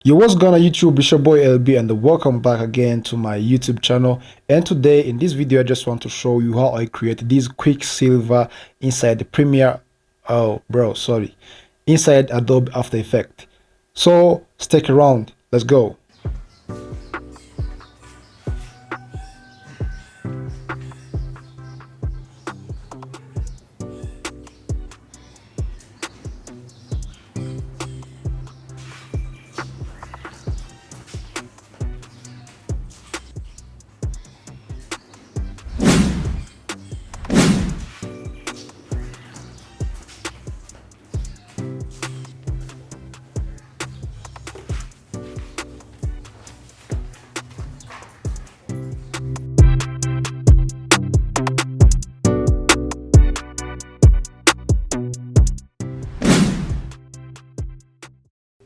Yo, what's going on YouTube? It's your boy LB and welcome back again to my YouTube channel. And today in this video I just want to show you how I create this Quicksilver inside the Premiere, inside Adobe After Effects. So stick around, let's go.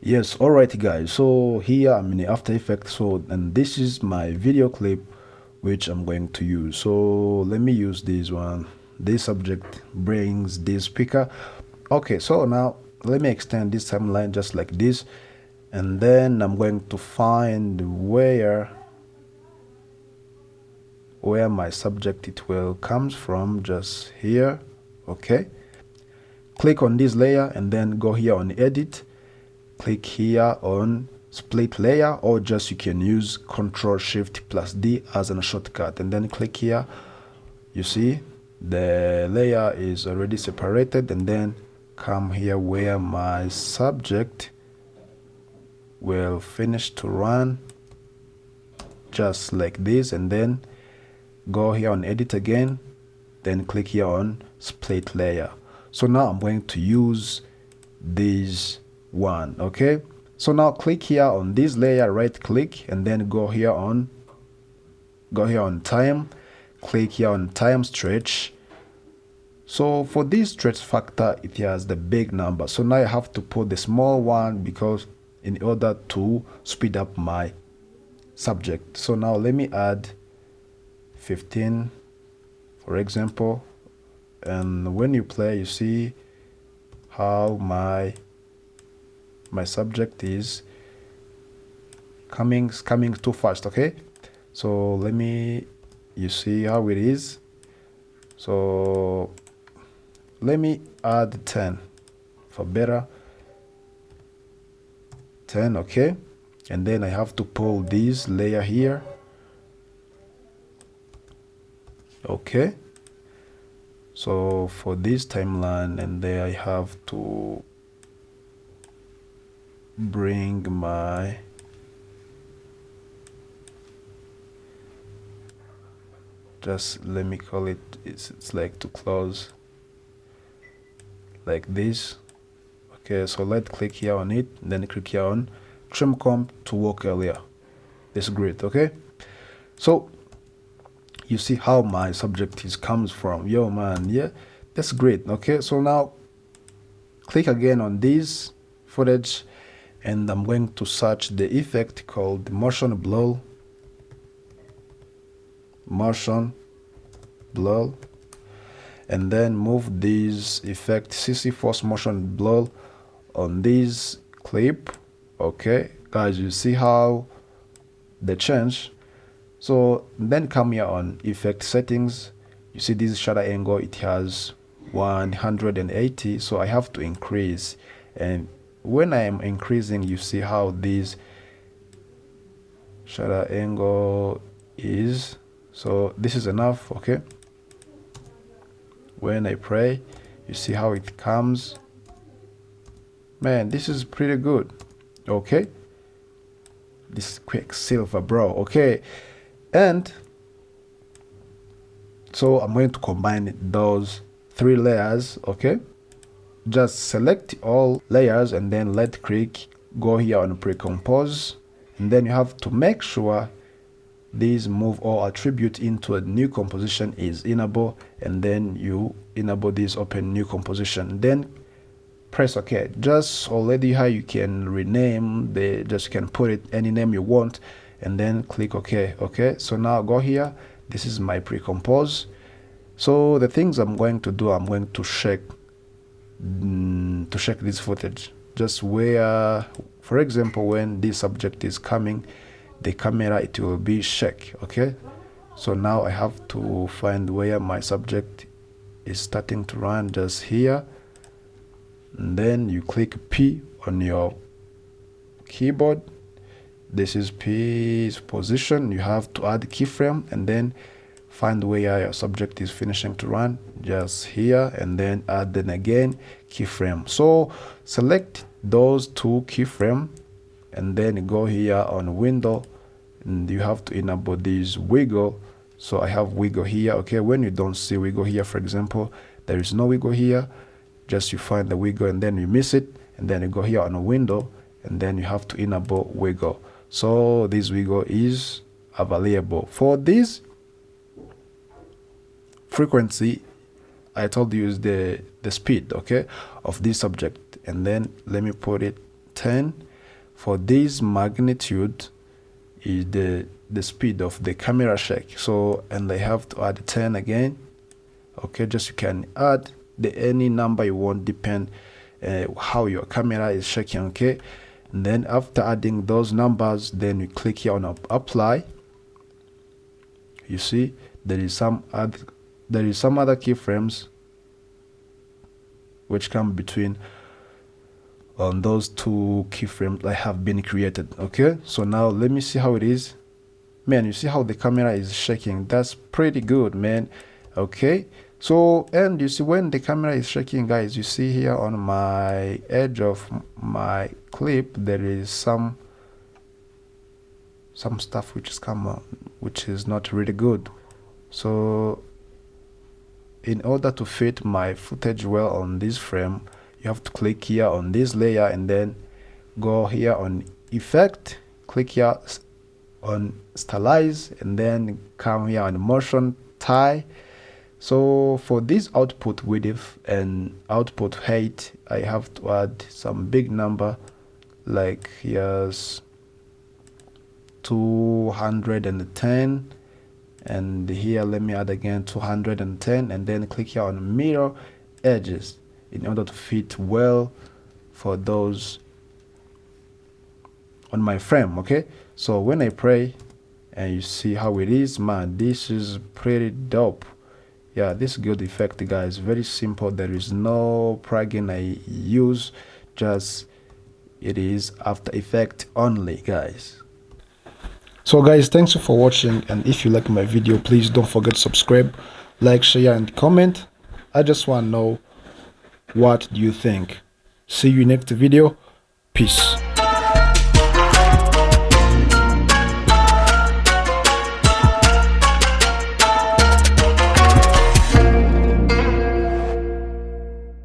Yes, alright guys, so here I'm in the After Effects, and this is my video clip which I'm going to use. So let me use this one. This subject brings this speaker. Okay, so now let me extend this timeline just like this, and then I'm going to find where my subject it will comes from, just here. Okay, click on this layer and then go here on edit, click here on split layer, or just you can use Ctrl+Shift+D as a shortcut, and then click here. You see the layer is already separated, and then come here where my subject will finish to run, just like this, and then go here on edit again, then click here on split layer. So now I'm going to use this one. Okay, so now click here on this layer, right click, and then go here on time, click here on time stretch. So for this stretch factor, it has the big number, so now I have to put the small one because in order to speed up my subject. So now let me add 15 for example, and when you play you see how my subject is coming too fast. Okay, so you see how it is. So let me add 10 for better, 10. Okay, and then I have to pull this layer here. Okay, so for this timeline, and there I have to bring my just let me call it, it's like to close like this. Okay, so let's click here on it, and then click here on trim comp to work earlier. That's great. Okay, so you see how my subject is comes from. Yo man, yeah, that's great. Okay, so now click again on this footage, and I'm going to search the effect called motion blur, and then move this effect CC force motion blur on this clip. Okay guys, you see how the change. So then come here on effect settings, you see this shutter angle, it has 180, so I have to increase, and when I am increasing, you see how this shutter angle is. So this is enough. Okay, when I pray, you see how it comes. Man, this is pretty good. Okay, this Quicksilver, bro. Okay, and so I'm going to combine those 3 layers. Okay, just select all layers and then let click, go here on pre-compose, and then you have to make sure this move all attribute into a new composition is enable, and then you enable this open new composition, then press OK. Just already how you can rename just can put it any name you want, and then click OK. Okay, so now go here, this is my pre-compose. So the things I'm going to do, I'm going to check this footage, just where for example, when this subject is coming, the camera, it will be shake. Okay, so now I have to find where my subject is starting to run, just here, and then you click P on your keyboard. This is P's position. You have to add keyframe and then find where your subject is finishing to run, just here, and then add then again keyframe. So select those two keyframe and then go here on window, and you have to enable this wiggle. So I have wiggle here. Okay, when you don't see wiggle here, for example, there is no wiggle here, just you find the wiggle and then you miss it, and then you go here on a window and then you have to enable wiggle. So this wiggle is available. For this frequency, I told you is the speed, okay, of this subject, and then let me put it 10. For this magnitude is the speed of the camera shake. So, and I have to add 10 again. Okay, just you can add any number you want, depend how your camera is shaking. Okay, and then after adding those numbers, then you click here on apply. You see there is some other keyframes which come between on those two keyframes that have been created. Okay, so now let me see how it is. Man, you see how the camera is shaking? That's pretty good, man. Okay, so, and you see when the camera is shaking, guys, you see here on my edge of my clip there is some stuff which is come on, which is not really good. So in order to fit my footage well on this frame, you have to click here on this layer and then go here on effect, click here on stylize, and then come here on motion tie. So for this output width and output height, I have to add some big number, like here's 210, and here let me add again 210, and then click here on mirror edges in order to fit well for those on my frame. Okay, so when I pray and you see how it is, man, this is pretty dope. Yeah, this good effect, guys, very simple. There is no plugin I use, just it is After Effects only, guys. So guys, thanks for watching, and if you like my video, please don't forget to subscribe, like, share and comment. I just want to know what do you think. See you next video. Peace.